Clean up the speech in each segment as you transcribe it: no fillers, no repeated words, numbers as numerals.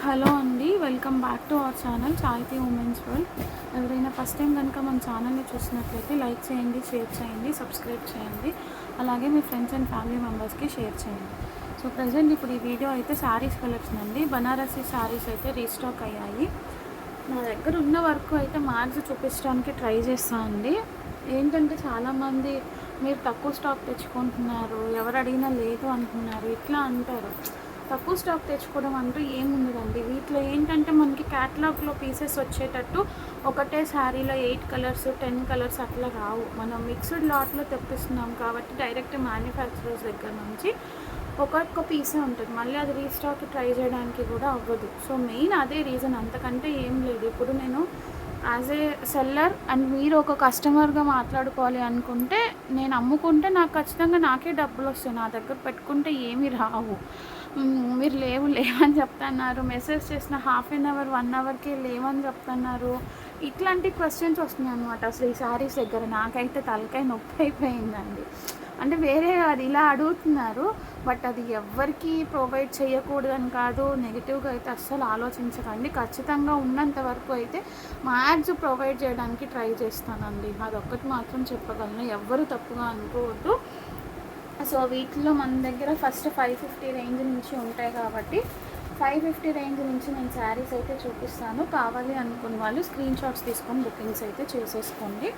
Hello అండి, welcome back to our channel చాయితీ women's world. ఎవరైనా ఫస్ట్ టైం కనుక మన ఛానల్ని చూసినట్లయితే లైక్ చేయండి, షేర్ చేయండి, సబ్స్క్రైబ్ చేయండి. అలాగే మీ ఫ్రెండ్స్ అండ్ ఫ్యామిలీ మెంబర్స్కి షేర్ చేయండి. సో ప్రజెంట్ ఇప్పుడు ఈ వీడియో అయితే శారీస్ కలెక్షన్ అండి. బనారసీ శారీస్ అయితే రీస్టాక్ అయ్యాయి. నా దగ్గర ఉన్న వరకు అయితే మార్క్స్ చూపించడానికి ట్రై చేస్తాను అండి. ఏంటంటే చాలామంది మీరు తక్కువ స్టాక్ తెచ్చుకుంటున్నారు, ఎవరు అడిగినా లేదు అంటున్నారు, ఇట్లా అంటారు. తక్కువ స్టాక్ తెచ్చుకోవడం అంటూ ఏముండదండి. వీటిలో ఏంటంటే మనకి క్యాటలాగ్లో పీసెస్ వచ్చేటట్టు ఒకటే శారీలో 8 కలర్స్ 10 కలర్స్ అట్లా రావు. మనం మిక్స్డ్ లాట్లో తెప్పిస్తున్నాం కాబట్టి డైరెక్ట్ మ్యానుఫ్యాక్చరర్స్ దగ్గర నుంచి ఒక్కొక్క పీసే ఉంటుంది. మళ్ళీ అది రీస్టాక్ ట్రై చేయడానికి కూడా అవ్వదు. సో మెయిన్ అదే రీజన్, అంతకంటే ఏం లేదు. ఇప్పుడు నేను యాజ్ ఏ సెల్లర్ అండ్ మీరు ఒక కస్టమర్గా మాట్లాడుకోవాలి అనుకుంటే, నేను అమ్ముకుంటే నాకు ఖచ్చితంగా నాకే డబ్బులు వస్తాయి. నా దగ్గర పెట్టుకుంటే ఏమీ రావు. మీరు లేవని చెప్తున్నారు, మెసేజ్ చేసిన హాఫ్ అన్ అవర్ 1 అవర్కే లేవని చెప్తున్నారు. ఇట్లాంటి క్వశ్చన్స్ వస్తున్నాయి అనమాట. అసలు ఈ శారీస్ దగ్గర నాకైతే తలకాయ నొప్పి అయిపోయిందండి. అంటే వేరే అది ఇలా అడుగుతున్నారు, బట్ అది ఎవ్వరికి ప్రొవైడ్ చేయకూడదని కాదు. నెగిటివ్గా అయితే అస్సలు ఆలోచించకండి. ఖచ్చితంగా ఉన్నంత వరకు అయితే మ్యాక్స్ ప్రొవైడ్ చేయడానికి ట్రై చేస్తానండి. అదొక్కటి మాత్రం చెప్పగలను, ఎవ్వరు తప్పుగా అనుకోవద్దు. సో వీటిలో మన దగ్గర ఫస్ట్ 550 రేంజ్ నుంచి ఉంటాయి కాబట్టి 550 రేంజ్ నుంచి నేను శారీస్ అయితే చూపిస్తాను. కావాలి అనుకున్న వాళ్ళు స్క్రీన్ షాట్స్ తీసుకొని బుకింగ్స్ అయితే చేసేసుకోండి.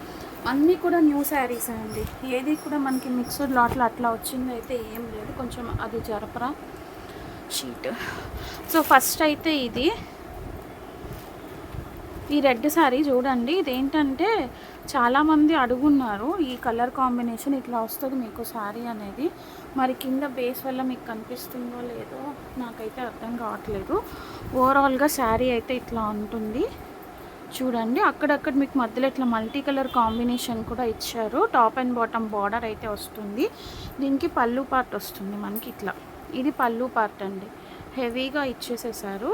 అన్నీ కూడా న్యూ శారీస్ అండి. ఏది కూడా మనకి మిక్స్డ్ లాట్లో అట్లా వచ్చింది అయితే ఏం లేదు. కొంచెం అది జరపరా షీట్. సో ఫస్ట్ అయితే ఇది ఈ రెడ్ శారీ చూడండి. ఇదేంటంటే చాలామంది అడుగున్నారు, ఈ కలర్ కాంబినేషన్ ఇట్లా వస్తుంది మీకు శారీ అనేది. మరి కింద బేస్ వల్ల మీకు కనిపిస్తుందో లేదో నాకైతే అర్థం కావట్లేదు. ఓవరాల్గా శారీ అయితే ఇట్లా ఉంటుంది చూడండి. అక్కడక్కడ మీకు మధ్యలో ఇట్లా మల్టీ కలర్ కాంబినేషన్ కూడా ఇచ్చారు. టాప్ అండ్ బాటమ్ బార్డర్ అయితే వస్తుంది. దీనికి పళ్ళు పార్ట్ వస్తుంది మనకి ఇట్లా. ఇది పళ్ళు పార్ట్ అండి, హెవీగా ఇచ్చేసేసారు.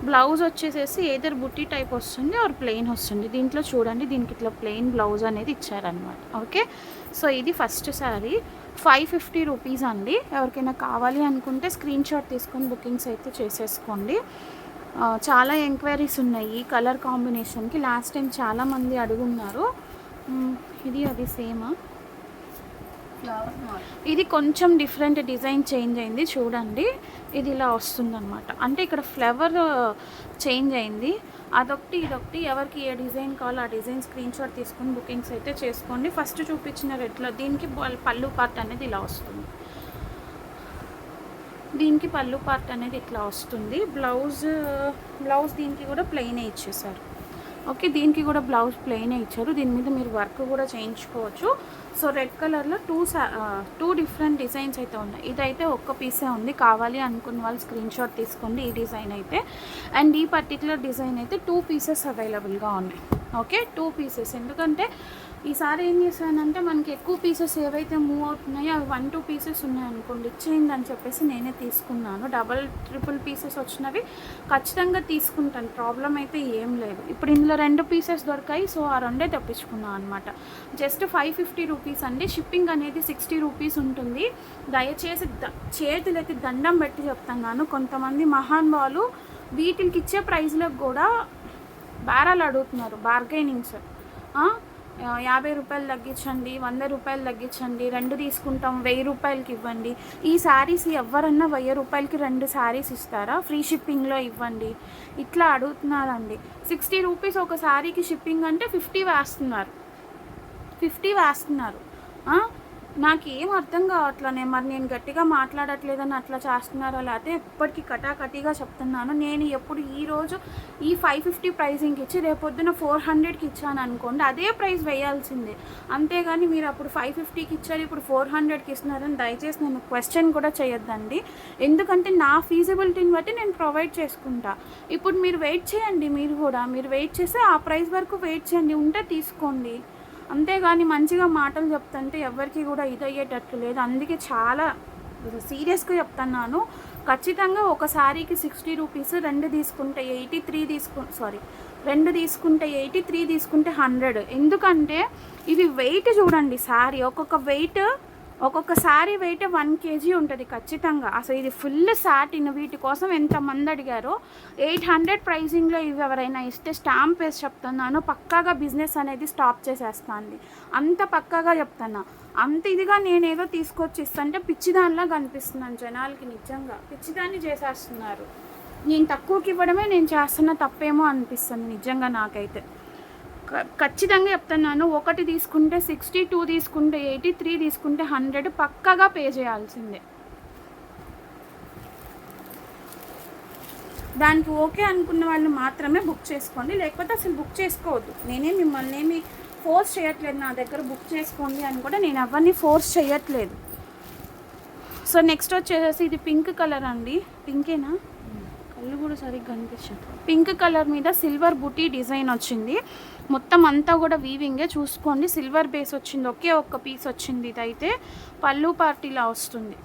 బ్లౌజ్ వచ్చేసేసి ఏదర్ బుట్టి టైప్ వస్తుంది ఆర్ ప్లెయిన్ వస్తుంది. దీంట్లో చూడండి, దీనికి ఇట్లా ప్లెయిన్ బ్లౌజ్ అనేది ఇచ్చారనమాట. ఓకే, సో ఇది ఫస్ట్ శారీ 550 రూపీస్ అండి. ఎవరికైనా కావాలి అనుకుంటే స్క్రీన్ షాట్ తీసుకొని బుకింగ్స్ అయితే చేసేసుకోండి. చాలా ఎంక్వైరీస్ ఉన్నాయి ఈ కలర్ కాంబినేషన్కి. లాస్ట్ టైం చాలామంది అడుగున్నారు. ఇది అది సేమా, ఇది కొంచెం డిఫరెంట్ డిజైన్ చేంజ్ అయింది చూడండి. ఇది ఇలా వస్తుందన్నమాట. అంటే ఇక్కడ ఫ్లవర్ చేంజ్ అయింది, అదొకటి ఇదొకటి. ఎవరికి ఏ డిజైన్ కావాలో ఆ డిజైన్ స్క్రీన్ షాట్ తీసుకొని బుకింగ్స్ అయితే చేసుకోండి. ఫస్ట్ చూపించిన రెడ్లో దీనికి పళ్ళు పార్ట్ అనేది ఇలా వస్తుంది. దీనికి పళ్ళు పార్ట్ అనేది ఇట్లా వస్తుంది. బ్లౌజ్ దీనికి కూడా ప్లెయినే ఇచ్చేసారు. ఓకే, దీనికి కూడా బ్లౌజ్ ప్లెయినే ఇచ్చారు. దీని మీద మీరు వర్క్ కూడా చేయించుకోవచ్చు. సో రెడ్ కలర్లో టూ డిఫరెంట్ డిజైన్స్ అయితే ఉన్నాయి. ఇదైతే ఒక్క పీసే ఉంది. కావాలి అనుకున్న వాళ్ళు స్క్రీన్ షాట్ తీసుకోండి ఈ డిజైన్ అయితే. అండ్ ఈ పర్టికులర్ డిజైన్ అయితే 2 పీసెస్ అవైలబుల్గా ఉన్నాయి. Okay, 2 pieces. ఎందుకంటే ఈసారి ఏం చేశానంటే మనకి ఎక్కువ పీసెస్ ఏవైతే మూవ్ అవుతున్నాయో అవి 1-2 పీసెస్ ఉన్నాయనుకోండి, ఇచ్చేయిందని చెప్పేసి నేనే తీసుకున్నాను. డబల్ ట్రిపుల్ పీసెస్ వచ్చినవి ఖచ్చితంగా తీసుకుంటాను, ప్రాబ్లం అయితే ఏం లేదు. ఇప్పుడు ఇందులో 2 పీసెస్ దొరికాయి, సో ఆ 2 తెప్పించుకున్నాను అనమాట. జస్ట్ 550 రూపీస్ అండి. షిప్పింగ్ అనేది 60 రూపీస్ ఉంటుంది. దయచేసి చేతులైతే దండం పెట్టి చెప్తున్నాను, కొంతమంది మహానుభావులు వీటికి ఇచ్చే ప్రైస్లకు కూడా బేరాలు అడుగుతున్నారు, బార్గెనింగ్స్. 50 రూపాయలు తగ్గించండి, 100 రూపాయలు తగ్గించండి, 2 తీసుకుంటాం 1000 రూపాయలకి ఇవ్వండి. ఈ శారీస్ ఎవరన్నా 1000 రూపాయలకి 2 శారీస్ ఇస్తారా? ఫ్రీ షిప్పింగ్లో ఇవ్వండి. ఇట్లా అడుగుతున్నారండి. 60 రూపీస్ ఒక శారీకి షిప్పింగ్ అంటే 50 వేస్తున్నారు. నాకు ఏం అర్థం కావట్లనే. మరి నేను గట్టిగా మాట్లాడట్లేదని అట్లా చేస్తున్నారా, లేకపోతే ఎప్పటికీ కటాకటిగా చెప్తున్నాను. నేను ఎప్పుడు ఈరోజు ఈ 550 ప్రైజింగ్కి ఇచ్చి రేపొద్దున 400కి ఇచ్చాను అనుకోండి, అదే ప్రైస్ వేయాల్సిందే. అంతేగాని మీరు అప్పుడు 550కి ఇచ్చారు, ఇప్పుడు 400కి ఇస్తున్నారని దయచేసి నేను క్వశ్చన్ కూడా చేయొద్దండి. ఎందుకంటే నా ఫీజిబిలిటీని బట్టి నేను ప్రొవైడ్ చేసుకుంటా. ఇప్పుడు మీరు వెయిట్ చేయండి, మీరు వెయిట్ చేసి ఆ ప్రైస్ వరకు వెయిట్ చేయండి, ఉంటే తీసుకోండి. అంతేగాని మంచిగా మాటలు చెప్తుంటే ఎవరికి కూడా ఇదయ్యేటట్లు లేదు. అందుకే చాలా సీరియస్గా చెప్తున్నాను. ఖచ్చితంగా ఒక శారీకి 60 రూపీస్, 2 తీసుకుంటే 83 2 తీసుకుంటే 83 తీసుకుంటే 100. ఎందుకంటే ఇవి వెయిట్ చూడండి, శారీ ఒక్కొక్క వెయిట్ ఒక్కొక్క శారీ వెయిట్ 1 kg ఉంటుంది ఖచ్చితంగా. అసలు ఇది ఫుల్ సాటిన్. వీటి కోసం ఎంతమంది అడిగారో. 800 ప్రైజింగ్లో ఇవి ఎవరైనా ఇస్తే స్టాంప్ వేసి చెప్తున్నాను, పక్కాగా బిజినెస్ అనేది స్టాప్ చేసేస్తాను. అంత పక్కాగా చెప్తున్నా. అంత ఇదిగా నేనేదో తీసుకొచ్చి ఇస్తుంటే పిచ్చిదానిలా కనిపిస్తున్నాను జనాలకి. నిజంగా పిచ్చిదాన్ని చేసేస్తున్నారు. నేను తక్కువకి ఇవ్వడమే నేను చేస్తున్న తప్పేమో అనిపిస్తుంది నిజంగా నాకైతే. ఖచ్చితంగా చెప్తున్నాను, 1 తీసుకుంటే 60, 2 తీసుకుంటే 80, 3 తీసుకుంటే 100 పక్కాగా పే చేయాల్సిందే. దానికి ఓకే అనుకున్న వాళ్ళు మాత్రమే బుక్ చేసుకోండి, లేకపోతే అసలు బుక్ చేసుకోవద్దు. నేనే మిమ్మల్ని ఏమి ఫోర్స్ చేయట్లేదు నా దగ్గర బుక్ చేసుకోండి అని కూడా నేను ఎవరిని ఫోర్స్ చేయట్లేదు. సో నెక్స్ట్ వచ్చేసి ఇది పింక్ కలర్ అండి. పింకేనా? కళ్ళు కూడా సరిగ్గా కనిపించదు. పింక్ కలర్ మీద సిల్వర్ బుటీ డిజైన్ వచ్చింది. మొత్తం అంతా కూడా వీవింగే చూసుకోండి. సిల్వర్ బేస్ వచ్చింది, ఒకే ఒక్క పీస్ వచ్చింది. ఇదైతే పళ్ళు పార్టీలా వస్తుంది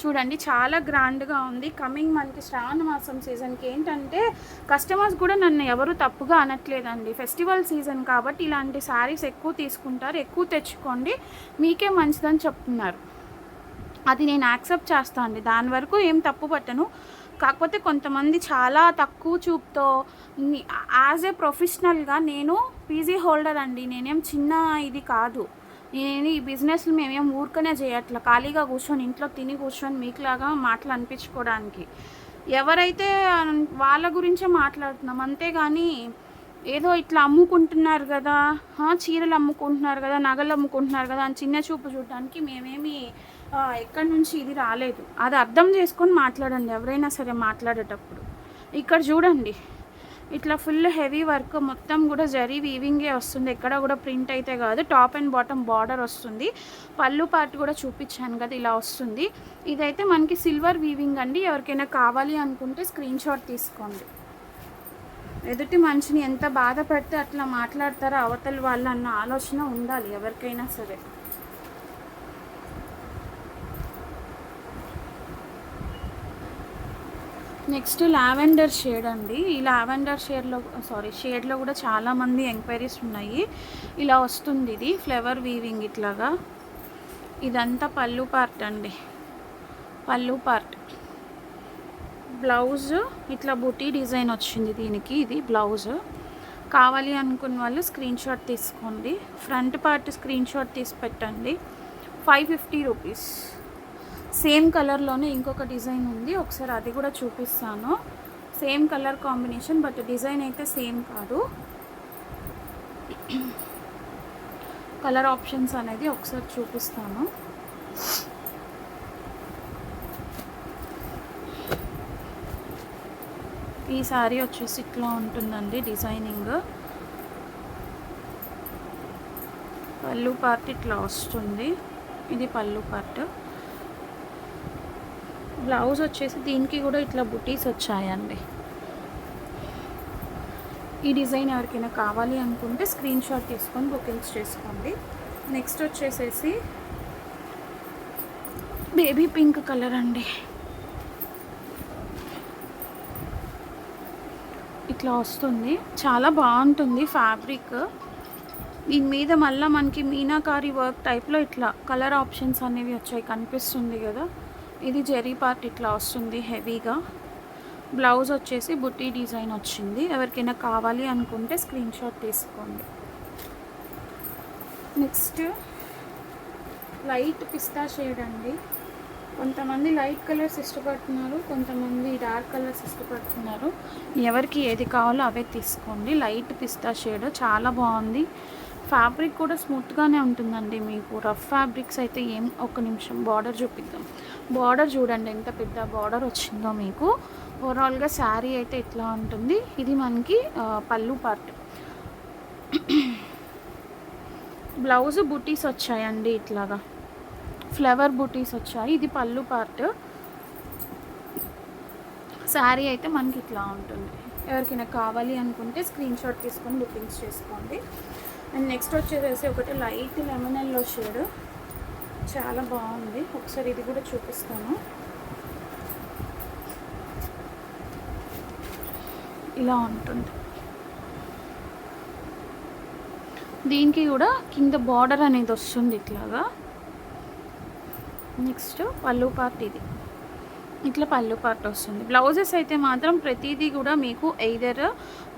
చూడండి, చాలా గ్రాండ్గా ఉంది. కమింగ్ మనకి శ్రావణ మాసం సీజన్కి ఏంటంటే కస్టమర్స్ కూడా నన్ను ఎవరు తప్పుగా అనట్లేదండి. ఫెస్టివల్ సీజన్ కాబట్టి ఇలాంటి శారీస్ ఎక్కువ తీసుకుంటారు, ఎక్కువ తెచ్చుకోండి, మీకే మంచిదని చెప్తున్నారు. అది నేను యాక్సెప్ట్ చేస్తాను అండి, దాని వరకు ఏం తప్పు పట్టను. కాకపోతే కొంతమంది చాలా తక్కువ చూపుతో, యాజ్ ఏ ప్రొఫెషనల్గా నేను పీజీ హోల్డర్ అండి, నేనేం చిన్న ఇది కాదు. నేను ఈ బిజినెస్లు మేమేం ఊరికనే చేయట్లా, ఖాళీగా కూర్చొని ఇంట్లో తిని కూర్చొని మీకులాగా మాటలు అనిపించుకోవడానికి. ఎవరైతే వాళ్ళ గురించే మాట్లాడుతున్నాం, అంతేగాని ఏదో ఇట్లా అమ్ముకుంటున్నారు కదా, చీరలు అమ్ముకుంటున్నారు కదా, నగలు అమ్ముకుంటున్నారు కదా అని చిన్న చూపు చూడడానికి మేమేమి ఎక్కడి నుంచి ఇది రాలేదు. అది అర్థం చేసుకొని మాట్లాడండి ఎవరైనా సరే మాట్లాడేటప్పుడు. ఇక్కడ చూడండి, ఇట్లా ఫుల్ హెవీ వర్క్, మొత్తం కూడా జరీ వీవింగే వస్తుంది, ఎక్కడ కూడా ప్రింట్ అయితే కాదు. టాప్ అండ్ బాటమ్ బార్డర్ వస్తుంది. పళ్ళు పార్ట్ కూడా చూపించాను కదా, ఇలా వస్తుంది. ఇదైతే మనకి సిల్వర్ వీవింగ్ అండి. ఎవరికైనా కావాలి అనుకుంటే స్క్రీన్ షాట్ తీసుకోండి. ఎదుటి మనిషిని ఎంత బాధ పెడితే అట్లా మాట్లాడతారో అవతల వాళ్ళు అన్న ఆలోచన ఉండాలి ఎవరికైనా సరే. నెక్స్ట్ లావెండర్ షేడ్ అండి. ఈ లావెండర్ షేడ్లో కూడా చాలామంది ఎంక్వైరీస్ ఉన్నాయి. ఇలా వస్తుంది, ఇది ఫ్లవర్ వీవింగ్ ఇట్లాగా. ఇదంతా పళ్ళు పార్ట్ అండి, పళ్ళు పార్ట్. బ్లౌజ్ ఇట్లా బుటీ డిజైన్ వచ్చింది దీనికి, ఇది బ్లౌజ్. కావాలి అనుకున్న వాళ్ళు స్క్రీన్ షాట్ తీసుకోండి. ఫ్రంట్ పార్ట్ స్క్రీన్ షాట్ తీసి పెట్టండి. 550 రూపీస్. సేమ్ కలర్లోనే ఇంకొక డిజైన్ ఉంది, ఒకసారి అది కూడా చూపిస్తాను. Same colour combination, but design అయితే సేమ్ కాదు. కలర్ ఆప్షన్స్ అనేది ఒకసారి చూపిస్తాను. ఈ శారీ వచ్చేసి ఇట్లా ఉంటుందండి డిజైనింగ్. పళ్ళు పార్ట్ ఇట్లా వస్తుంది, ఇది పళ్ళు పార్ట్. బ్లౌజ్ వచ్చేసి దీనికి కూడా ఇట్లా బుటీస్ వచ్చాయండి. ఈ డిజైన్ ఎవరికైనా కావాలి అనుకుంటే స్క్రీన్ షాట్ తీసుకొని బుకింగ్స్ చేసుకోండి. నెక్స్ట్ వచ్చేసేసి బేబీ పింక్ కలర్ అండి. ఇట్లా వస్తుంది, చాలా బాగుంటుంది ఫ్యాబ్రిక్. దీని మీద మళ్ళీ మనకి మీనాకారి వర్క్ టైప్లో ఇట్లా కలర్ ఆప్షన్స్ అనేవి వచ్చాయి, కనిపిస్తుంది కదా. ఇది జెరీ పార్ట్ ఇట్లా వస్తుంది హెవీగా. బ్లౌజ్ వచ్చేసి బుట్టి డిజైన్ వచ్చింది. ఎవరికైనా కావాలి అనుకుంటే స్క్రీన్ షాట్ తీసుకోండి. నెక్స్ట్ లైట్ పిస్తా షేడ్ అండి. కొంతమంది లైట్ కలర్స్ ఇష్టపడుతున్నారు, కొంతమంది డార్క్ కలర్స్ ఇష్టపడుతున్నారు. ఎవరికి ఏది కావాలో అవే తీసుకోండి. లైట్ పిస్తా షేడ్ చాలా బాగుంది. ఫ్యాబ్రిక్ కూడా స్మూత్గానే ఉంటుందండి. మీకు రఫ్ ఫ్యాబ్రిక్స్ అయితే ఏం. ఒక్క నిమిషం బార్డర్ చూపిద్దాం. బార్డర్ చూడండి ఎంత పెద్ద బార్డర్ వచ్చిందో మీకు. ఓవరాల్గా శారీ అయితే ఇట్లా ఉంటుంది. ఇది మనకి పళ్ళు పార్ట్. బ్లౌజ్ బుటీస్ వచ్చాయండి, ఇట్లాగా ఫ్లవర్ బుటీస్ వచ్చాయి. ఇది పళ్ళు పార్ట్. శారీ అయితే మనకి ఇట్లా ఉంటుంది. ఎవరికైనా కావాలి అనుకుంటే స్క్రీన్ షాట్ తీసుకొని బుకింగ్స్ చేసుకోండి. అండ్ నెక్స్ట్ వచ్చేసి ఒకటి లైట్ లెమన్ ఎల్లో షేడ్, చాలా బాగుంది. ఒకసారి ఇది కూడా చూపిస్తాను. ఇలా ఉంటుంది. దీనికి కూడా కింద బార్డర్ అనేది వస్తుంది ఇట్లాగా. నెక్స్ట్ పళ్ళు పార్ట్ ఇది ఇట్లా పళ్ళు పార్ట్ వస్తుంది. బ్లౌజెస్ అయితే మాత్రం ప్రతిదీ కూడా మీకు ఎయిదర్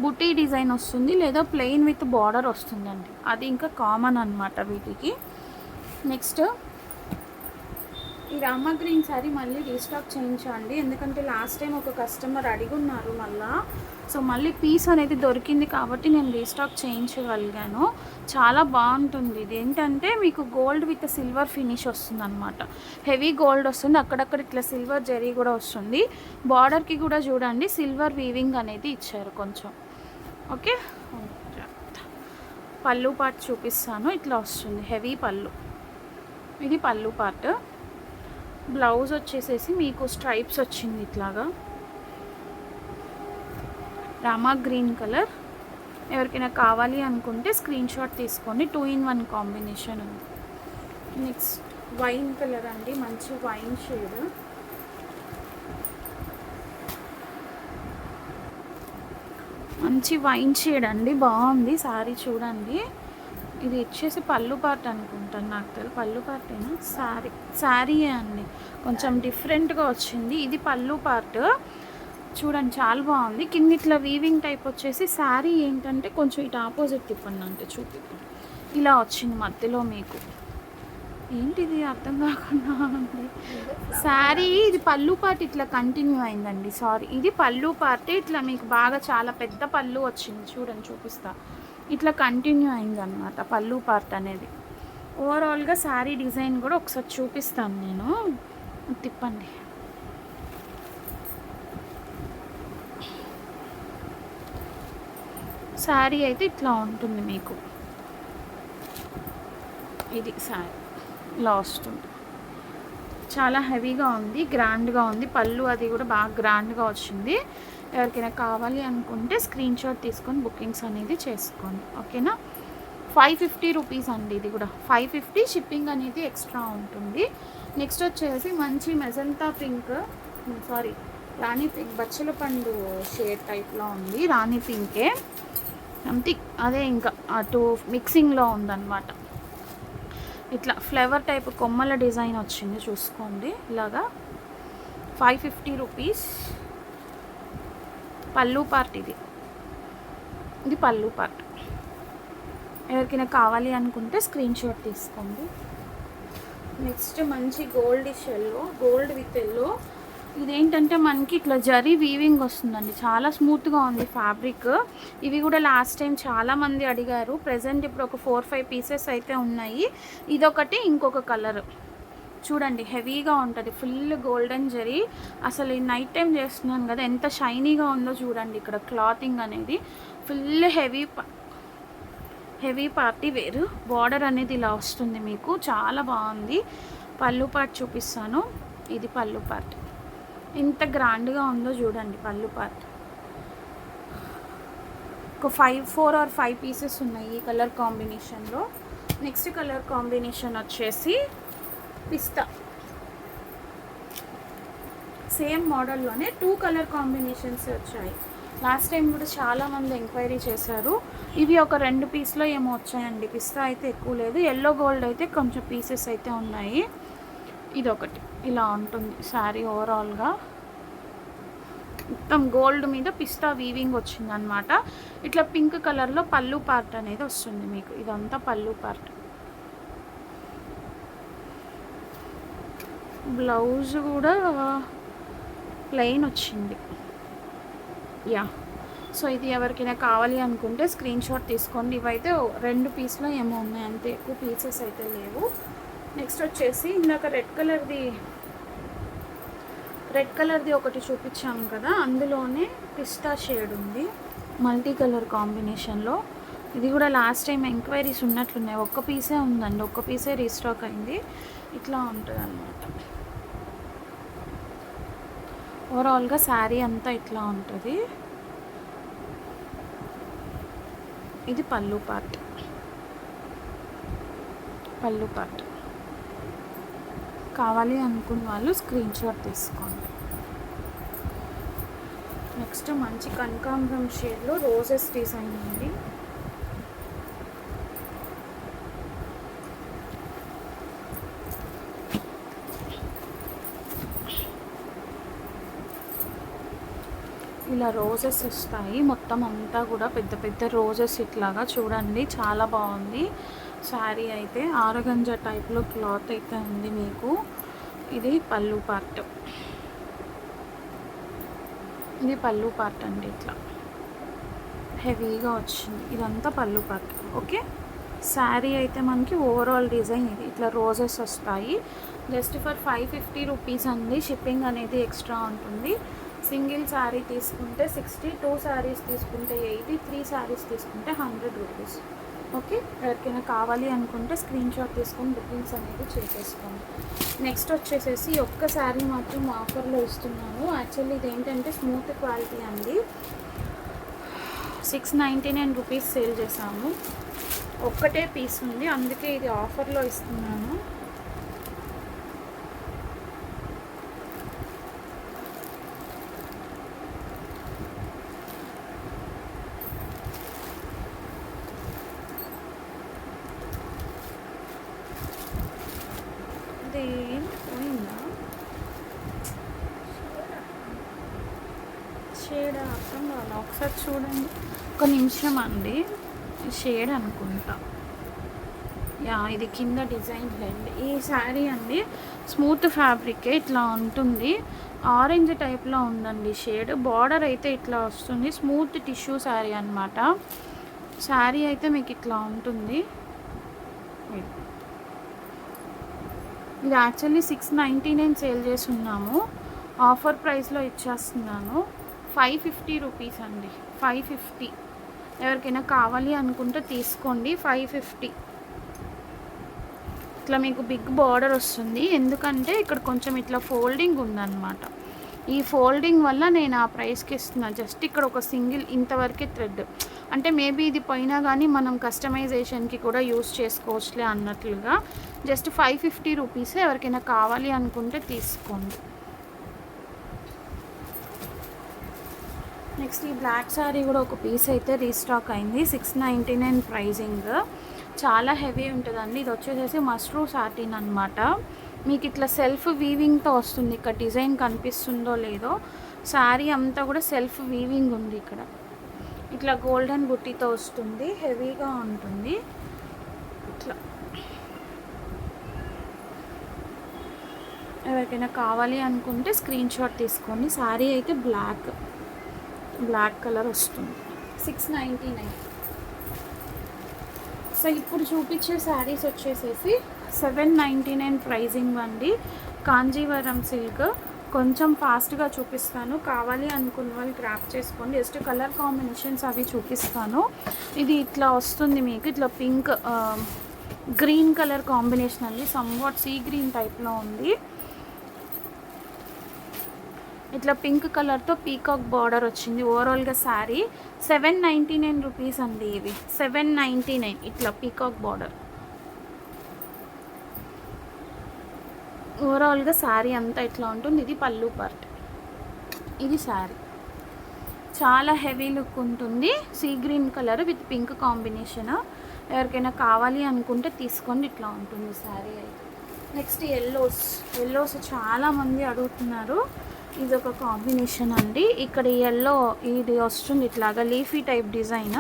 బుటీ డిజైన్ వస్తుంది లేదా ప్లెయిన్ విత్ బార్డర్ వస్తుందండి. అది ఇంకా కామన్ అనమాట వీటికి. నెక్స్ట్ ఈ రామా గ్రీన్ శారీ మళ్ళీ రీస్టాక్ చేయించండి, ఎందుకంటే లాస్ట్ టైం ఒక కస్టమర్ అడిగున్నారు మళ్ళీ. సో మళ్ళీ పీస్ అనేది దొరికింది కాబట్టి నేను రీస్టాక్ చేయించగలిగాను. చాలా బాగుంటుంది. ఇది ఏంటంటే మీకు గోల్డ్ విత్ సిల్వర్ ఫినిష్ వస్తుంది అనమాట. హెవీ గోల్డ్ వస్తుంది, అక్కడక్కడ ఇట్లా సిల్వర్ జరీ కూడా వస్తుంది. బార్డర్కి కూడా చూడండి సిల్వర్ వీవింగ్ అనేది ఇచ్చారు కొంచెం. ఓకే, పళ్ళు పార్ట్ చూపిస్తాను. ఇట్లా వస్తుంది హెవీ పళ్ళు. ఇది పళ్ళు పార్ట్. బ్లౌజ్ వచ్చేసేసి మీకు స్ట్రైప్స్ వచ్చింది ఇట్లాగా, రామా గ్రీన్ కలర్. ఎవరికైనా కావాలి అనుకుంటే స్క్రీన్ షాట్ తీసుకోండి. 2-in-1 కాంబినేషన్ ఉంది. నెక్స్ట్ వైన్ కలర్ అండి, మంచి వైన్ షేడ్. మంచి వైన్ షేడ్ అండి, బాగుంది శారీ చూడండి. ఇది వచ్చేసి పళ్ళు పార్ట్ అనుకుంటాను, నాకు తెలియదు. పళ్ళు పార్టేనా? శారీయే అండి, కొంచెం డిఫరెంట్గా వచ్చింది. ఇది పళ్ళు పార్ట్ చూడండి, చాలా బాగుంది. కింద ఇట్లా వీవింగ్ టైప్ వచ్చేసి శారీ ఏంటంటే కొంచెం ఇటు ఆపోజిట్ తిప్పండి, అంటే చూపిద్దాం. ఇలా వచ్చింది మధ్యలో మీకు. ఏంటిది అర్థం కాకుండా ఉంది. శారీ ఇది పళ్ళు పార్ట్ ఇట్లా కంటిన్యూ అయిందండి. సారీ, ఇది పళ్ళు పార్ట్. ఇట్లా మీకు బాగా చాలా పెద్ద పళ్ళు వచ్చింది చూడండి, చూపిస్తా. ఇట్లా కంటిన్యూ అయింది అనమాట పళ్ళు పార్ట్ అనేది. ఓవరాల్గా శారీ డిజైన్ కూడా ఒకసారి చూపిస్తాను నేను, తిప్పండి. శారీ అయితే ఇట్లా ఉంటుంది మీకు. ఇది శారీ ఇలా వస్తుంది, చాలా హెవీగా ఉంది, గ్రాండ్గా ఉంది. పళ్ళు అది కూడా బాగా గ్రాండ్గా వచ్చింది. ఎవరికైనా కావాలి అనుకుంటే స్క్రీన్ షాట్ తీసుకొని బుకింగ్స్ అనేది చేసుకోండి. ఓకేనా? 550 రూపీస్ అండి. ఇది కూడా 550, షిప్పింగ్ అనేది ఎక్స్ట్రా ఉంటుంది. నెక్స్ట్ వచ్చేసి మంచి మెజంతా పింక్, సారీ రాణి పింక్, బచ్చల పండు షేడ్ టైప్లో ఉంది. రాణి పింకే అంతే, అదే ఇంకా అటు మిక్సింగ్లో ఉందన్నమాట. ఇట్లా ఫ్లేవర్ టైప్ కొమ్మల డిజైన్ వచ్చింది, చూసుకోండి. ఇలాగా 550 రూపీస్. పళ్ళు పార్ట్ ఇది పళ్ళు పార్ట్. ఎవరికైనా కావాలి అనుకుంటే స్క్రీన్ షాట్ తీసుకోండి. నెక్స్ట్ మంచి గోల్డ్ షెల్లో, గోల్డ్ విత్ ఎల్లో. ఇదేంటంటే మనకి ఇట్లా జరీ వీవింగ్ వస్తుందండి, చాలా స్మూత్గా ఉంది ఫ్యాబ్రిక్. ఇవి కూడా లాస్ట్ టైం చాలామంది అడిగారు. ప్రజెంట్ ఇప్పుడు ఒక 4-5 పీసెస్ అయితే ఉన్నాయి. ఇదొకటి, ఇంకొక కలర్ చూడండి, హెవీగా ఉంటుంది, ఫుల్ గోల్డెన్ జరీ. అసలు ఈ నైట్ టైం చేస్తున్నాను కదా, ఎంత షైనీగా ఉందో చూడండి. ఇక్కడ క్లాతింగ్ అనేది ఫుల్ హెవీ పార్టీ వేరు. బార్డర్ అనేది ఇలా వస్తుంది మీకు, చాలా బాగుంది. పళ్ళు పార్ట్ చూపిస్తాను. ఇది పళ్ళు పార్ట్, ఎంత గ్రాండ్గా ఉందో చూడండి పళ్ళు పార్ట్. ఒక 4 or 5 పీసెస్ ఉన్నాయి ఈ కలర్ కాంబినేషన్లో. నెక్స్ట్ కలర్ కాంబినేషన్ వచ్చేసి పిస్తా. సేమ్ మోడల్లోనే 2 కలర్ కాంబినేషన్స్ వచ్చాయి. లాస్ట్ టైం కూడా చాలామంది ఎంక్వైరీ చేశారు. ఇవి ఒక 2 పీస్లో ఏమో వచ్చాయండి. పిస్తా అయితే ఎక్కువ లేదు. ఎల్లో గోల్డ్ అయితే కొంచెం పీసెస్ అయితే ఉన్నాయి. ఇదొకటి ఇలా ఉంటుంది శారీ. ఓవరాల్గా మొత్తం గోల్డ్ మీద పిస్తా వీవింగ్ వచ్చిందనమాట. ఇట్లా పింక్ కలర్లో పళ్ళు పార్ట్ అనేది వస్తుంది మీకు. ఇదంతా పళ్ళు పార్ట్. బ్లౌజ్ కూడా ప్లెయిన్ వచ్చింది. యా, సో ఇది ఎవరికైనా కావాలి అనుకుంటే స్క్రీన్ షాట్ తీసుకోండి. ఇవైతే 2 పీస్లో ఏమో ఉన్నాయి, అంతే, ఎక్కువ పీసెస్ అయితే లేవు. నెక్స్ట్ వచ్చేసి ఇందాక రెడ్ కలర్ది ఒకటి చూపించాము కదా, అందులోనే పిస్తా షేడ్ ఉంది మల్టీ కలర్ కాంబినేషన్లో. ఇది కూడా లాస్ట్ టైం ఎంక్వైరీస్ ఉన్నట్లున్నాయి. ఒక్క పీసే ఉందండి, ఒక్క పీసే రీస్టాక్ అయింది. ఇట్లా ఉంటుంది అన్నమాట. ఓవరాల్గా శారీ అంతా ఇట్లా ఉంటుంది. ఇది పళ్ళు పార్ట్. కావాలి అనుకున్న వాళ్ళు స్క్రీన్ షాట్ తీసుకోండి. నెక్స్ట్ మంచి కనకాంబరం షేడ్లో రోజెస్ డిజైన్ ఉంది. ఇలా రోజెస్ వస్తాయి, మొత్తం అంతా కూడా పెద్ద పెద్ద రోజెస్ ఇట్లాగా చూడండి, చాలా బాగుంది శారీ అయితే. ఆరగంజా టైప్లో క్లాత్ అయితే ఉంది మీకు. ఇది పళ్ళు పార్ట్, ఇది పళ్ళు పార్ట్ అండి. ఇట్లా హెవీగా వచ్చింది, ఇదంతా పళ్ళు పార్ట్. ఓకే, శారీ అయితే మనకి ఓవరాల్ డిజైన్ ఇది. ఇట్లా రోజెస్ వస్తాయి. జస్ట్ ఫర్ 550 రూపీస్ అండి. షిప్పింగ్ అనేది ఎక్స్ట్రా ఉంటుంది. సింగిల్ శారీ తీసుకుంటే 60, 2 శారీస్ తీసుకుంటే 80, 3 శారీస్ తీసుకుంటే 100 రూపీస్. ఓకే, ఎవరికైనా కావాలి అనుకుంటే స్క్రీన్ షాట్ తీసుకొని బుకింగ్స్ అనేది చేసేసుకోండి. నెక్స్ట్ వచ్చేసేసి ఒక్క శారీ మాత్రం ఆఫర్లో ఇస్తున్నాను. యాక్చువల్లీ ఇది ఏంటంటే స్మూత్ క్వాలిటీ అండి. 699 రూపీస్ సేల్ చేసాము. ఒక్కటే పీస్ ఉంది, అందుకే ఇది ఆఫర్లో ఇస్తున్నాను. పోయిందా షేడ్ అర్థం కావాలి, ఒకసారి చూడండి. ఒక నిమిషం అండి, షేడ్ అనుకుంటా. యా, ఇది కింద డిజైన్ హెడ్. ఈ శారీ అండి స్మూత్ ఫ్యాబ్రికే, ఇట్లా ఉంటుంది. ఆరెంజ్ టైప్లో ఉందండి షేడ్. బార్డర్ అయితే ఇట్లా వస్తుంది. స్మూత్ టిష్యూ శారీ అనమాట. శారీ అయితే మీకు ఇట్లా ఉంటుంది. ఇది యాక్చువల్లీ 699 సేల్ చేసి ఉన్నాము, ఆఫర్ ప్రైస్లో ఇచ్చేస్తున్నాను. 550 రూపీస్ అండి, 550. ఎవరికైనా కావాలి అనుకుంటే తీసుకోండి. 550. ఇట్లా మీకు బిగ్ బార్డర్ వస్తుంది, ఎందుకంటే ఇక్కడ కొంచెం ఇట్లా ఫోల్డింగ్ ఉందన్నమాట. ఈ ఫోల్డింగ్ వల్ల నేను ఆ ప్రైస్కి ఇస్తున్నాను. జస్ట్ ఇక్కడ ఒక సింగిల్ ఇంతవరకే థ్రెడ్, అంటే మేబీ ఇది పోయినా కానీ మనం కస్టమైజేషన్కి కూడా యూస్ చేసుకోవచ్చులే అన్నట్లుగా. Just 550 rupees. ఎవరికైనా కావాలి అనుకుంటే తీసుకోండి. నెక్స్ట్ ఈ బ్లాక్ శారీ కూడా ఒక పీస్ అయితే రీస్టాక్ అయింది. 699 ప్రైజింగ్. చాలా హెవీ ఉంటుందండి. ఇది వచ్చేసేసి మస్ట్రూ సాటిన్ అనమాట. మీకు ఇట్లా సెల్ఫ్ వీవింగ్తో వస్తుంది. ఇక్కడ డిజైన్ కనిపిస్తుందో లేదో, శారీ అంతా కూడా సెల్ఫ్ వీవింగ్ ఉంది. ఇక్కడ ఇట్లా గోల్డెన్ బుట్టీతో వస్తుంది, హెవీగా ఉంటుంది. ఇట్లా ఎవరికైనా కావాలి అనుకుంటే స్క్రీన్ షాట్ తీసుకోండి. శారీ అయితే బ్లాక్ కలర్ వస్తుంది. 699. సో ఇప్పుడు చూపించే శారీస్ వచ్చేసేసి 799 ప్రైజింగ్ అండి. కాంజీవరం సిల్క్. కొంచెం ఫాస్ట్గా చూపిస్తాను, కావాలి అనుకున్న వాళ్ళు గ్రాప్ చేసుకోండి. జస్ట్ కలర్ కాంబినేషన్స్ అవి చూపిస్తాను. ఇది ఇట్లా వస్తుంది మీకు, ఇట్లా పింక్ గ్రీన్ కలర్ కాంబినేషన్ అండి. సమ్వాట్ సీ గ్రీన్ టైప్లో ఉంది. ఇట్లా పింక్ కలర్తో పీకాక్ బార్డర్ వచ్చింది. ఓవరాల్గా శారీ 799 రూపీస్ అండి. ఇవి 799. ఇట్లా పీకాక్ బార్డర్. ఓవరాల్గా శారీ అంతా ఇట్లా ఉంటుంది. ఇది పళ్ళు పార్ట్, ఇది శారీ. చాలా హెవీ లుక్ ఉంటుంది. Sea green colour with pink combination. ఎవరికైనా కావాలి అనుకుంటే తీసుకోండి. ఇట్లా ఉంటుంది శారీ అయితే. నెక్స్ట్ ఎల్లోస్ చాలామంది అడుగుతున్నారు. ఇది ఒక కాంబినేషన్ అండి. ఇక్కడ ఎల్లో ఇది వస్తుంది, ఇట్లాగా లీఫీ టైప్ డిజైన్.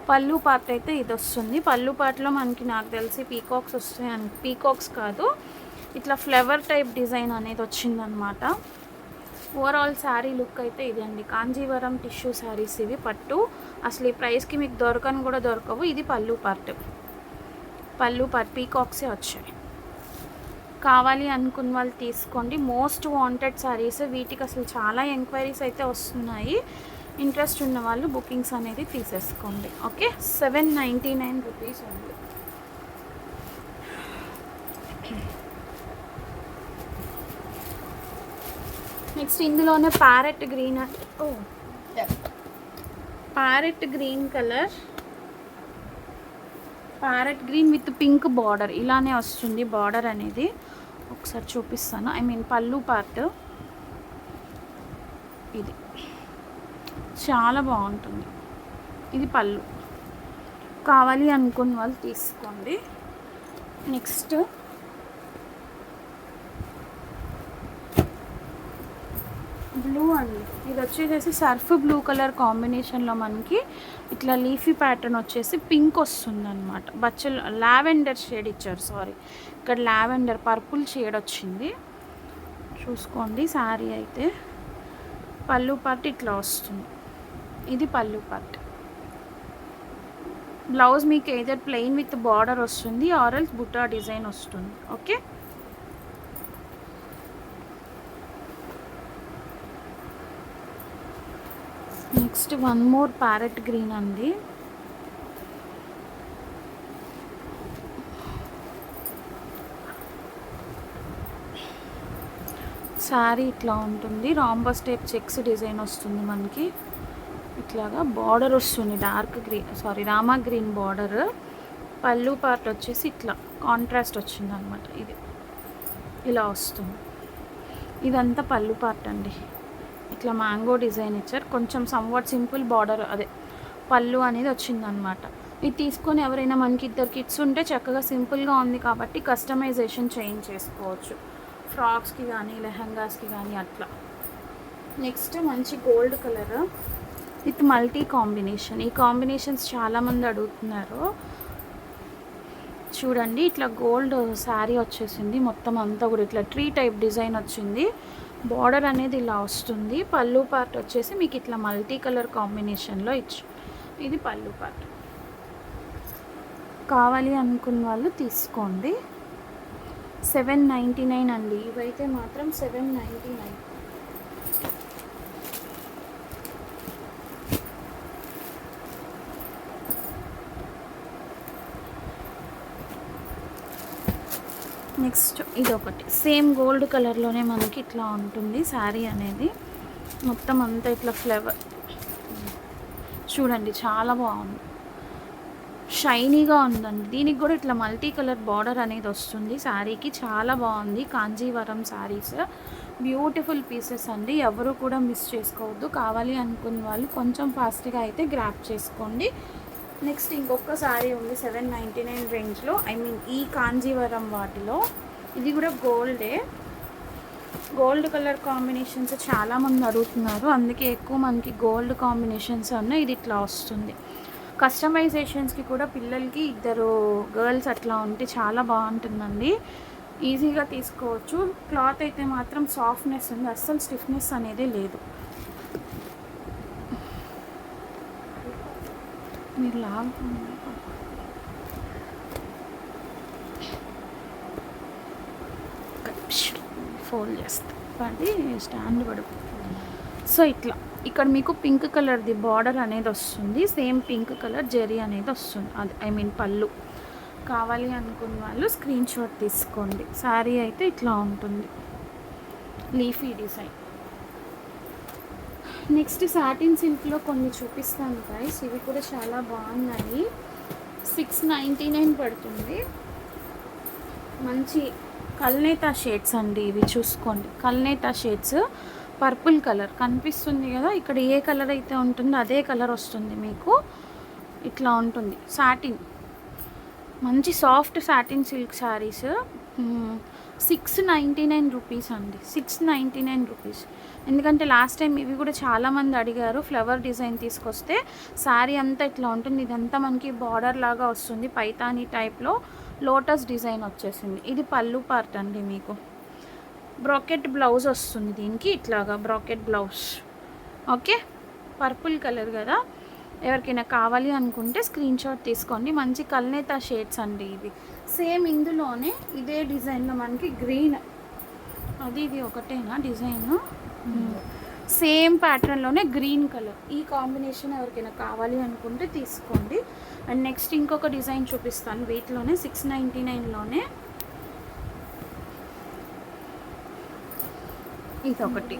పళ్ళు పార్ట్ అయితే ఇది వస్తుంది. పళ్ళు పార్ట్లో మనకి నాకు తెలిసి పీకాక్స్ వస్తాయి. పీకాక్స్ కాదు, ఇట్లా ఫ్లవర్ టైప్ డిజైన్ అనేది వచ్చిందనమాట. ఓవరాల్ శారీ లుక్ అయితే ఇది అండి. కాంజీవరం టిష్యూ శారీస్ ఇవి పట్టు. అసలు ఈ ప్రైస్కి మీకు దొరకని కూడా దొరకవు. ఇది పళ్ళు పార్ట్ పీకాక్సే వచ్చాయి. కావాలి అనుకున్న వాళ్ళు తీసుకోండి. Most wanted saris. వీటికి అసలు చాలా ఎంక్వైరీస్ అయితే వస్తున్నాయి. ఇంట్రెస్ట్ ఉన్న వాళ్ళు బుకింగ్స్ అనేది తీసేసుకోండి. ఓకే, 799 రూపీస్ ఉంది. నెక్స్ట్ ఇందులోనే parrot green colour, parrot green with pink border ఇలానే వస్తుంది. బార్డర్ అనేది ఒకసారి చూపిస్తాను. పళ్ళు పార్ట్ ఇది చాలా బాగుంటుంది. ఇది పళ్ళు. కావాలి అనుకున్న వాళ్ళు తీసుకోండి. నెక్స్ట్ పళ్ళు అండి. ఇది వచ్చేసి సర్ఫ్ బ్లూ కలర్ కాంబినేషన్లో మనకి ఇట్లా లీఫీ ప్యాటర్న్ వచ్చేసి పింక్ వస్తుంది అనమాట. బచ్చలు లావెండర్ షేడ్ ఇచ్చారు, సారీ ఇక్కడ లావెండర్ పర్పుల్ షేడ్ వచ్చింది. చూసుకోండి శారీ అయితే. పళ్ళు పార్ట్ ఇట్లా వస్తుంది, ఇది పళ్ళు పార్ట్. బ్లౌజ్ మీకు ఏదర్ ప్లెయిన్ విత్ బార్డర్ వస్తుంది ఆర్ఎల్స్ బుట్టా డిజైన్ వస్తుంది. Okay, next one more parrot green అండి. శారీ ఇట్లా ఉంటుంది, రాంబస్ టైప్ చెక్స్ డిజైన్ వస్తుంది మనకి. ఇట్లాగా బార్డర్ వస్తుంది dark green, sorry Rama green border. పళ్ళు పార్ట్ వచ్చేసి ఇట్లా కాంట్రాస్ట్ వచ్చింది అనమాట. ఇది ఇలా వస్తుంది, ఇదంతా పళ్ళు పార్ట్ అండి. ఇట్లా మ్యాంగో డిజైన్ ఇచ్చారు, కొంచెం సమ్వాట్ సింపుల్ బార్డర్, అదే పళ్ళు అనేది వచ్చిందనమాట. ఇది తీసుకొని ఎవరైనా మనకి ఇద్దరు కిడ్స్ ఉంటే చక్కగా సింపుల్గా ఉంది కాబట్టి కస్టమైజేషన్ చేంజ్ చేసుకోవచ్చు, ఫ్రాక్స్కి కానీ లెహంగాస్కి కానీ అట్లా. నెక్స్ట్ మంచి gold colour with multi combination. ఈ కాంబినేషన్స్ చాలామంది అడుగుతున్నారు. చూడండి ఇట్లా గోల్డ్ శారీ వచ్చేసింది, మొత్తం అంతా కూడా ఇట్లా ట్రీ టైప్ డిజైన్ వచ్చింది. బార్డర్ అనేది ఇలా వస్తుంది. పళ్ళు పార్ట్ వచ్చేసి మీకు ఇట్లా మల్టీ కలర్ కాంబినేషన్లో ఇది పళ్ళు పార్ట్. కావాలి అనుకున్న వాళ్ళు తీసుకోండి. 799 అండి, ఇవైతే మాత్రం 799. నెక్స్ట్ ఇదొకటి సేమ్ గోల్డ్ కలర్లోనే మనకి ఇట్లా ఉంటుంది శారీ అనేది. మొత్తం అంతా ఇట్లా ఫ్లవర్ చూడండి, చాలా బాగుంది, షైనీగా ఉందండి. దీనికి కూడా ఇట్లా మల్టీ కలర్ బార్డర్ అనేది వస్తుంది శారీకి, చాలా బాగుంది. కాంజీవరం శారీస్ బ్యూటిఫుల్ పీసెస్ అండి, ఎవరు కూడా మిస్ చేసుకోవద్దు. కావాలి అనుకున్న వాళ్ళు కొంచెం ఫాస్ట్గా అయితే గ్రాప్ చేసుకోండి. నెక్స్ట్ ఇంకొక శారీ ఉంది 799 రేంజ్లో, ఐ మీన్ ఈ కాంజీవరం వాటిలో. ఇది కూడా గోల్డే, గోల్డ్ కలర్ కాంబినేషన్స్ చాలామంది అడుగుతున్నారు, అందుకే ఎక్కువ మనకి గోల్డ్ కాంబినేషన్స్ ఉన్నాయి. ఇది ఇట్లా వస్తుంది. కస్టమైజేషన్స్కి కూడా పిల్లలకి ఇద్దరు గర్ల్స్ అట్లా ఉంటే చాలా బాగుంటుందండి, ఈజీగా తీసుకోవచ్చు. క్లాత్ అయితే మాత్రం సాఫ్ట్నెస్ ఉంది, అస్సలు స్టిఫ్నెస్ అనేది లేదు. మీరు ఫోల్డ్ చేస్తాం పడి స్టాండ్ పడిపోతుంది. సో ఇట్లా ఇక్కడ మీకు పింక్ కలర్ది బార్డర్ అనేది వస్తుంది, సేమ్ పింక్ కలర్ జరీ అనేది వస్తుంది, అది ఐ మీన్ పళ్ళు. కావాలి అనుకున్న వాళ్ళు స్క్రీన్ షాట్ తీసుకోండి. శారీ అయితే ఇట్లా ఉంటుంది, లీఫీ డిజైన్. నెక్స్ట్ సాటిన్ సిల్క్లో కొన్ని చూపిస్తాను గైస్, ఇవి కూడా చాలా బాగున్నాయి. 699 పడుతుంది. మంచి కల్నేతా షేడ్స్ అండి ఇవి, చూసుకోండి. కల్నేతా షేడ్స్, పర్పుల్ కలర్ కనిపిస్తుంది కదా, ఇక్కడ ఏ కలర్ అయితే ఉంటుందో అదే కలర్ వస్తుంది మీకు. ఇట్లా ఉంటుంది సాటిన్, మంచి soft satin silk saris. 699 rupees అండి, 699 రూపీస్. ఎందుకంటే లాస్ట్ టైం ఇవి కూడా చాలామంది అడిగారు, ఫ్లవర్ డిజైన్ తీసుకొస్తే శారీ అంతా ఇట్లా ఉంటుంది. ఇదంతా మనకి బార్డర్ లాగా వస్తుంది, పైతానీ టైప్లో లోటస్ డిజైన్ వచ్చేసింది. ఇది పళ్ళు పార్ట్ అండి, మీకు బ్రాకెట్ బ్లౌజ్ వస్తుంది దీనికి, ఇట్లాగా bracket blouse. Okay, purple colour కదా, ఎవరికైనా కావాలి అనుకుంటే స్క్రీన్ షాట్ తీసుకోండి. మంచి కల్నేతా షేడ్స్ అండి ఇవి. సేమ్ ఇందులోనే ఇదే డిజైన్లో మనకి గ్రీన్, అది ఇది ఒకటేనా డిజైన్, సేమ్ ప్యాటర్న్లోనే గ్రీన్ కలర్. ఈ కాంబినేషన్ ఎవరికైనా కావాలి అనుకుంటే తీసుకోండి. అండ్ నెక్స్ట్ ఇంకొక డిజైన్ చూపిస్తాను వీటిలోనే 699లోనే. ఇదొకటి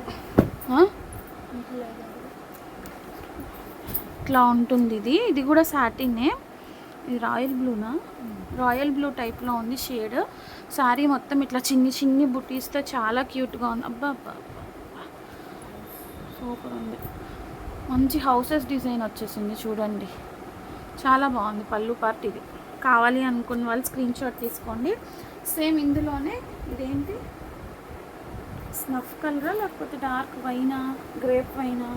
ఇట్లా ఉంటుంది, ఇది కూడా సాటినే. ఇది రాయల్ బ్లూనా, రాయల్ బ్లూ టైప్లో ఉంది షేడ్. శారీ మొత్తం ఇట్లా చిన్ని చిన్ని బుటీస్తో చాలా క్యూట్గా ఉంది. అబ్బా అబ్బా సూపర్ ఉంది, మంచి హౌసెస్ డిజైన్ వచ్చేసింది చూడండి, చాలా బాగుంది. పళ్ళు పార్ట్ ఇది. కావాలి అనుకున్న వాళ్ళు స్క్రీన్ షాట్ తీసుకోండి. సేమ్ ఇందులోనే ఇదేంటి స్నఫ్ కలరా లేకపోతే డార్క్ వైనా, గ్రేప్ వైనా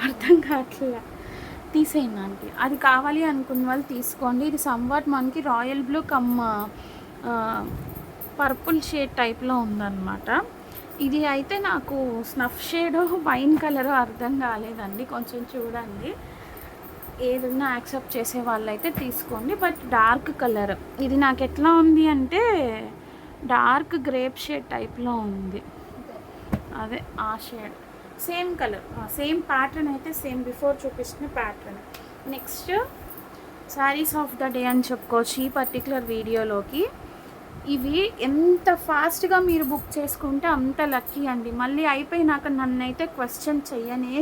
అర్థం కావట్లే. తీసేయండి ఆంటీ. అది కావాలి అనుకున్న వాళ్ళు తీసుకోండి. ఇది సంవాట్ మనకి royal blue come purple shade టైప్లో ఉందన్నమాట. ఇది అయితే నాకు స్నఫ్ షేడ్ వైన్ కలర్ అర్థం కాలేదండి. కొంచెం చూడండి, ఏదన్నా యాక్సెప్ట్ చేసే వాళ్ళైతే తీసుకోండి. బట్ డార్క్ కలర్ ఇది నాకు ఎట్లా ఉంది అంటే డార్క్ గ్రేప్ షేడ్ టైప్లో ఉంది. అదే ఆ shade same colour, same pattern అయితే సేమ్ బిఫోర్ చూపించిన pattern. Next saris of the day అని చెప్పుకోవచ్చు ఈ పర్టికులర్ వీడియోలోకి. ఇవి ఎంత ఫాస్ట్గా మీరు బుక్ చేసుకుంటే అంత లక్కీ అండి. మళ్ళీ అయిపోయినాక నన్నైతే క్వశ్చన్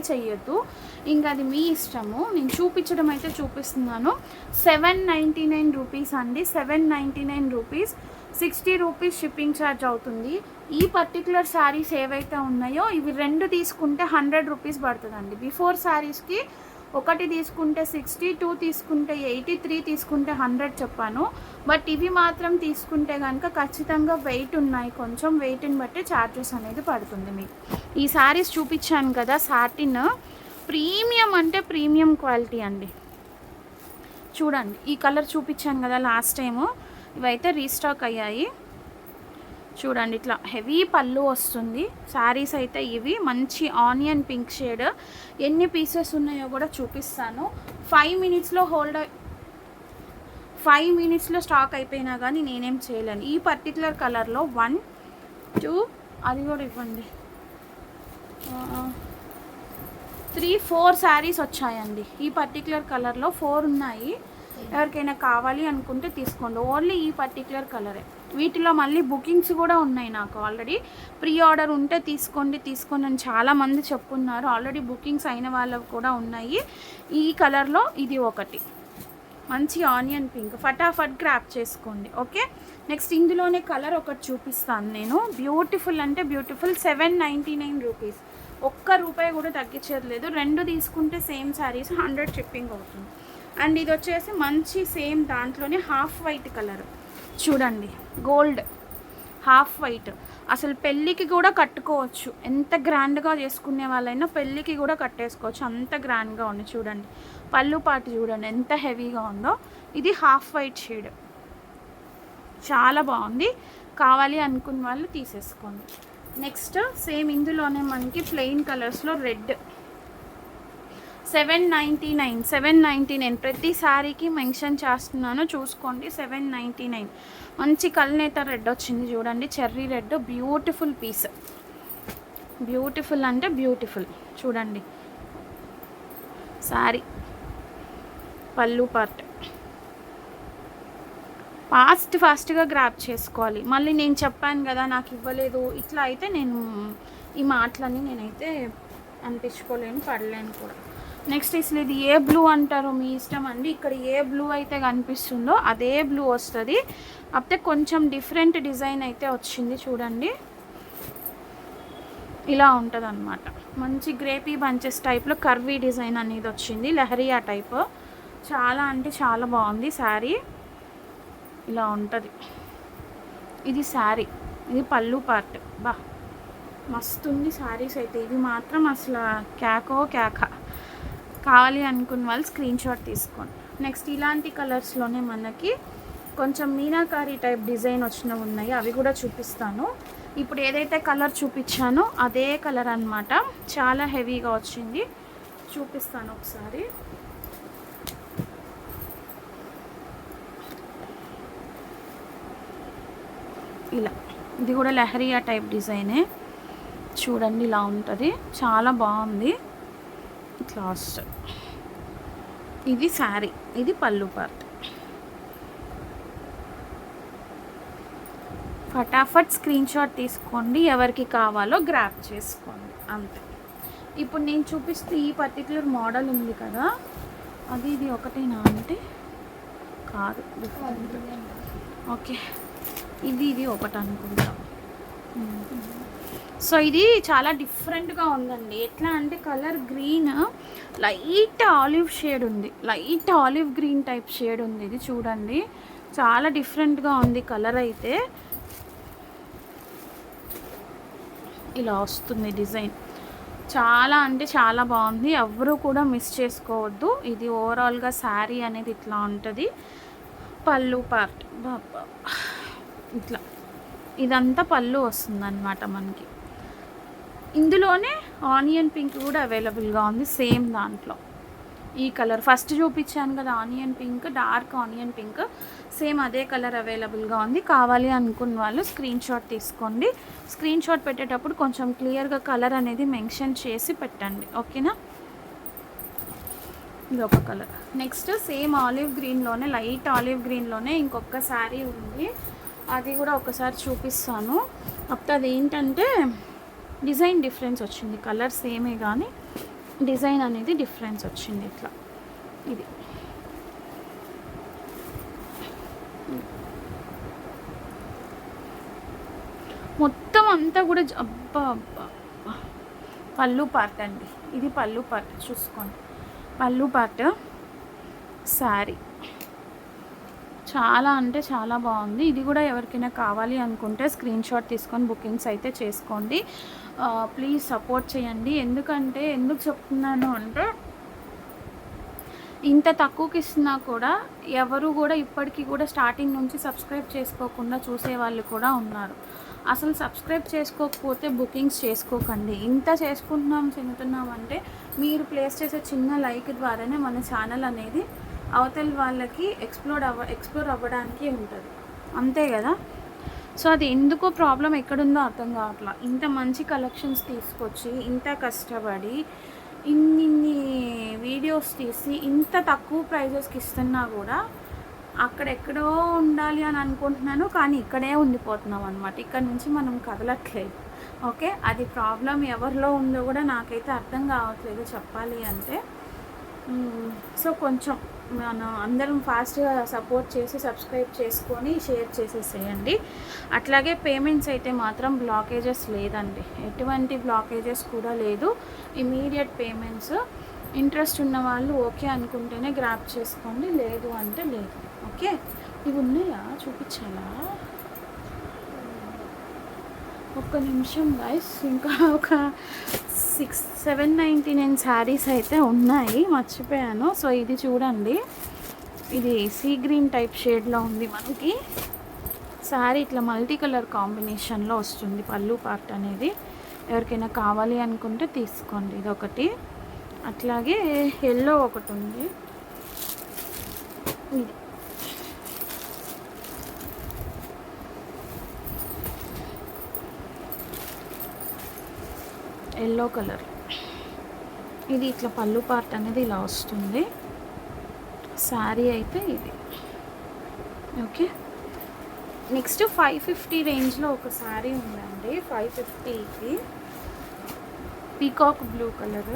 చెయ్యొద్దు, ఇంకా అది మీ ఇష్టము. నేను చూపించడం అయితే చూపిస్తున్నాను. 799 రూపీస్ అండి, 799 రూపీస్, 60 రూపీస్ షిప్పింగ్ ఛార్జ్ అవుతుంది. ఈ పర్టికులర్ శారీస్ ఏవైతే ఉన్నాయో ఇవి 2 తీసుకుంటే 100 రూపీస్ పడుతుందండి. బిఫోర్ శారీస్కి 1 తీసుకుంటే 60, 2 తీసుకుంటే 80, 3 తీసుకుంటే 100 చెప్పాను. బట్ ఇవి మాత్రం తీసుకుంటే కనుక ఖచ్చితంగా వెయిట్ ఉన్నాయి, కొంచెం వెయిట్ని బట్టి ఛార్జెస్ అనేది పడుతుంది మీకు. ఈ శారీస్ చూపించాను కదా, సాటిన్ ప్రీమియం అంటే ప్రీమియం క్వాలిటీ అండి. చూడండి, ఈ కలర్ చూపించాను కదా లాస్ట్ టైము, ఇవైతే రీస్టాక్ అయ్యాయి. చూడండి, ఇట్లా హెవీ పళ్ళు వస్తుంది. శారీస్ అయితే ఇవి మంచి ఆనియన్ పింక్ షేడ్. ఎన్ని పీసెస్ ఉన్నాయో కూడా చూపిస్తాను. 5 మినిట్స్లో స్టాక్ అయిపోయినా కానీ నేనేం చేయలేను. ఈ పర్టికులర్ కలర్లో 1, 2 అది కూడా ఇవ్వండి, 3, 4 శారీస్ వచ్చాయండి. ఈ పర్టికులర్ కలర్లో 4 ఉన్నాయి. ఎవరికైనా కావాలి అనుకుంటే తీసుకోండి. ఓన్లీ ఈ పర్టికులర్ కలరే. వీటిలో మళ్ళీ బుకింగ్స్ కూడా ఉన్నాయి నాకు ఆల్రెడీ. ప్రీ ఆర్డర్ ఉంటే తీసుకోండి అని చాలామంది చెప్పున్నారు. ఆల్రెడీ బుకింగ్స్ అయిన వాళ్ళకు కూడా ఉన్నాయి. ఈ కలర్లో ఇది ఒకటి మంచి ఆనియన్ పింక్, ఫటాఫట్ గ్రాప్ చేసుకోండి. ఓకే, నెక్స్ట్ ఇందులోనే కలర్ ఒకటి చూపిస్తాను నేను. బ్యూటిఫుల్ అంటే బ్యూటిఫుల్, 799 రూపీస్. ₹1 కూడా తగ్గించేది లేదు. 2 తీసుకుంటే సేమ్ శారీస్ 100 షిప్పింగ్ అవుతుంది. అండ్ ఇది వచ్చేసి మంచి సేమ్ దాంట్లోనే హాఫ్ వైట్ కలర్. చూడండి, గోల్డ్ హాఫ్ వైట్. అసలు పెళ్ళికి కూడా కట్టుకోవచ్చు, ఎంత గ్రాండ్గా చేసుకునే వాళ్ళైనా పెళ్ళికి కూడా కట్టేసుకోవచ్చు, అంత గ్రాండ్గా ఉంది. చూడండి, పళ్ళు పాటు చూడండి ఎంత హెవీగా ఉందో. ఇది హాఫ్ వైట్ షేడ్, చాలా బాగుంది. కావాలి అనుకున్న వాళ్ళు తీసేసుకోండి. నెక్స్ట్ సేమ్ ఇందులోనే మనకి ప్లెయిన్ కలర్స్లో రెడ్, 799 ప్రతి శారీకి మెన్షన్ చేస్తున్నాను, చూసుకోండి. 799 మంచి కల్నేత రెడ్ వచ్చింది చూడండి, cherry red. Beautiful piece, beautiful అంటే బ్యూటిఫుల్. చూడండి శారీ పళ్ళు పార్ట్. ఫాస్ట్గా గ్రాప్ చేసుకోవాలి. మళ్ళీ నేను చెప్పాను కదా నాకు ఇవ్వలేదు, ఇట్లా అయితే నేను ఈ మాటలన్నీ నేనైతే అనిపించుకోలేను, పడలేను కూడా. నెక్స్ట్ అసలు ఇది ఏ బ్లూ అంటారో మీ ఇష్టం అండి. ఇక్కడ ఏ బ్లూ అయితే కనిపిస్తుందో అదే బ్లూ వస్తుంది, అయితే కొంచెం డిఫరెంట్ డిజైన్ అయితే వచ్చింది. చూడండి, ఇలా ఉంటుంది అన్నమాట. మంచి గ్రేపీ బంచెస్ టైప్లో కర్వీ డిజైన్ అనేది వచ్చింది, లెహరియా టైప్. చాలా అంటే చాలా బాగుంది శారీ. ఇలా ఉంటుంది, ఇది శారీ, ఇది పళ్ళు పార్ట్. బా మస్తుంది శారీస్ అయితే. ఇది మాత్రం అసలు కేక. కావాలి అనుకున్న వాళ్ళు స్క్రీన్ షాట్ తీసుకోండి. నెక్స్ట్ ఇలాంటి కలర్స్లోనే మనకి కొంచెం మీనాకారి టైప్ డిజైన్ వచ్చినవి ఉన్నాయి, అవి కూడా చూపిస్తాను. ఇప్పుడు ఏదైతే కలర్ చూపించానో అదే కలర్ అన్నమాట, చాలా హెవీగా వచ్చింది. చూపిస్తాను ఒకసారి. ఇలా ఇది కూడా లెహరియా టైప్ డిజైనే. చూడండి, ఇలా ఉంటుంది, చాలా బాగుంది. లాస్ట్ ఇది శారీ, ఇది పళ్ళు పార్ట్. ఫటాఫట్ స్క్రీన్ షాట్ తీసుకోండి, ఎవరికి కావాలో గ్రాప్ చేసుకోండి, అంతే. ఇప్పుడు నేను చూపిస్తే ఈ పర్టికులర్ మోడల్ ఉంది కదా, అది ఇది ఒకటేనా అంటే కాదు, ఓకే, ఇది ఒకటి అనుకుంటా. సో ఇది చాలా డిఫరెంట్గా ఉందండి. ఎట్లా అంటే colour green, light olive shade ఉంది, light olive green type shade ఉంది. ఇది చూడండి, చాలా డిఫరెంట్గా ఉంది కలర్ అయితే. ఇలా వస్తుంది డిజైన్. చాలా అంటే చాలా బాగుంది, ఎవరు కూడా మిస్ చేసుకోవద్దు. ఇది ఓవరాల్గా శారీ అనేది ఇట్లా ఉంటుంది. పళ్ళు పార్ట్ బాబా ఇట్లా ఇదంతా పళ్ళు వస్తుంది అన్నమాట మనకి. ఇందులోనే ఆనియన్ పింక్ కూడా అవైలబుల్గా ఉంది సేమ్ దాంట్లో. ఈ కలర్ ఫస్ట్ చూపించాను కదా, onion pink, dark onion pink, same అదే కలర్ అవైలబుల్గా ఉంది. కావాలి అనుకున్న వాళ్ళు స్క్రీన్ షాట్ తీసుకోండి. స్క్రీన్ షాట్ పెట్టేటప్పుడు కొంచెం క్లియర్గా కలర్ అనేది మెన్షన్ చేసి పెట్టండి, ఓకేనా. ఇది ఒక కలర్. నెక్స్ట్ సేమ్ ఆలివ్ గ్రీన్లోనే, లైట్ ఆలివ్ గ్రీన్లోనే ఇంకొక శారీ ఉంది, అది కూడా ఒకసారి చూపిస్తాను. అప్పుడు అది ఏంటంటే డిజైన్ డిఫరెన్స్ వచ్చింది, కలర్ సేమే కానీ డిజైన్ అనేది డిఫరెన్స్ వచ్చింది. ఇట్లా ఇది మొత్తం అంతా కూడా అబ్బా అబ్బా పళ్ళు పార్ట్ అండి. ఇది పళ్ళు పార్ట్ చూసుకోండి, పళ్ళు పార్ట్ శారీ చాలా అంటే చాలా బాగుంది. ఇది కూడా ఎవరికైనా కావాలి అనుకుంటే స్క్రీన్ షాట్ తీసుకొని బుకింగ్స్ అయితే చేసుకోండి. ప్లీజ్ సపోర్ట్ చేయండి. ఎందుకు చెప్తున్నాను అంటే, ఇంత తక్కువకి ఇస్తున్నా కూడా ఎవరు కూడా ఇప్పటికీ కూడా స్టార్టింగ్ నుంచి సబ్స్క్రైబ్ చేసుకోకుండా చూసేవాళ్ళు కూడా ఉన్నారు. అసలు సబ్స్క్రైబ్ చేసుకోకపోతే బుకింగ్స్ చేసుకోకండి. ఇంత చెందుతున్నాం అంటే మీరు ప్లేస్ చేసే చిన్న లైక్ ద్వారానే మన ఛానల్ అనేది అవతల వాళ్ళకి ఎక్స్ప్లోర్ అవ్వడానికి ఉంటుంది, అంతే కదా. సో అది ఎందుకో ప్రాబ్లం ఎక్కడుందో అర్థం కావట్లా. ఇంత మంచి కలెక్షన్స్ తీసుకొచ్చి, ఇంత కష్టపడి, ఇన్ని వీడియోస్ తీసి ఇంత తక్కువ ప్రైజెస్కి ఇస్తున్నా కూడా అక్కడెక్కడో ఉండాలి అని అనుకుంటున్నాను, కానీ ఇక్కడే ఉండిపోతున్నాం అనమాట. ఇక్కడ నుంచి మనం కదలట్లేదు, ఓకే. అది ప్రాబ్లం ఎవరిలో ఉందో కూడా నాకైతే అర్థం కావట్లేదు చెప్పాలి అంటే. సో కొంచెం మనం అందరం ఫాస్ట్గా సపోర్ట్ చేసి సబ్స్క్రైబ్ చేసుకొని షేర్ చేసేసేయండి. అట్లాగే పేమెంట్స్ అయితే మాత్రం బ్లాకేజెస్ లేదండి, ఎటువంటి బ్లాకేజెస్ కూడా లేదు. Immediate payments. ఇంట్రెస్ట్ ఉన్న వాళ్ళు ఓకే అనుకుంటేనే గ్రాప్ చేసుకోండి, లేదు అంటే లేదు, ఓకే. ఇవి ఉన్నాయా, చూపించాలా? ఒక్క నిమిషం గైస్, ఇంకా ఒక 799 శారీస్ అయితే ఉన్నాయి, మర్చిపోయాను. సో ఇది చూడండి, ఇది సీ గ్రీన్ టైప్ షేడ్లో ఉంది మనకి శారీ. ఇట్లా మల్టీ కలర్ కాంబినేషన్లో వస్తుంది పళ్ళు పార్ట్ అనేది. ఎవరికైనా కావాలి అనుకుంటే తీసుకోండి. ఇది ఒకటి, అట్లాగే ఎల్లో ఒకటి ఉంది. ఇది ఎల్లో కలర్. ఇది ఇట్లా పళ్ళు పార్ట్ అనేది ఇలా వస్తుంది. శారీ అయితే ఇది, ఓకే. నెక్స్ట్ 550 రేంజ్లో ఒక శారీ ఉందండి. 550కి పీకాక్ బ్లూ కలర్,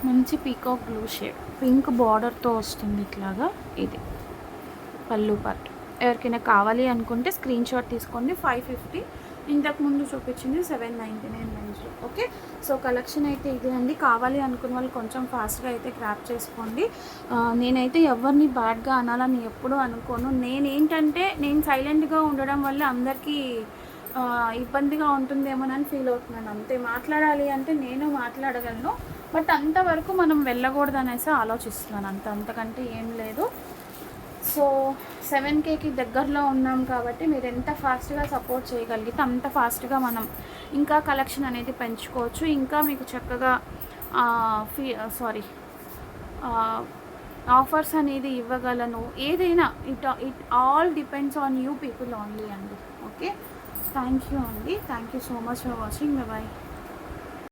మంచి పీకాక్ బ్లూ షేడ్, పింక్ బార్డర్తో వస్తుంది ఇట్లాగా. ఇది పళ్ళు పార్ట్. ఎవరికైనా కావాలి అనుకుంటే స్క్రీన్ షాట్ తీసుకోండి. 550, ఇంతకుముందు చూపించింది 799 రేంజ్లో, ఓకే. సో కలెక్షన్ అయితే ఇది అండి. కావాలి అనుకున్న వాళ్ళు కొంచెం ఫాస్ట్గా అయితే గ్రాప్ చేసుకోండి. నేనైతే ఎవరిని బ్యాడ్గా అనాలని ఎప్పుడూ అనుకోను. నేను సైలెంట్గా ఉండడం వల్ల అందరికీ ఇబ్బందిగా ఉంటుందేమోనని ఫీల్ అవుతున్నాను, అంతే. మాట్లాడాలి అంటే నేను మాట్లాడగలను, బట్ అంతవరకు మనం వెళ్ళకూడదు అనేసి ఆలోచిస్తున్నాను, అంతకంటే ఏం లేదు. సో 7Kకి దగ్గరలో ఉన్నాం కాబట్టి మీరు ఎంత ఫాస్ట్గా సపోర్ట్ చేయగలిగితే అంత ఫాస్ట్గా మనం ఇంకా కలెక్షన్ అనేది పెంచుకోవచ్చు. ఇంకా మీకు చక్కగా ఆఫర్స్ అనేది ఇవ్వగలను. ఏదైనా it all depends on you people only అండి, ఓకే. థ్యాంక్ యూ అండి. Thank you so much for watching. Bye.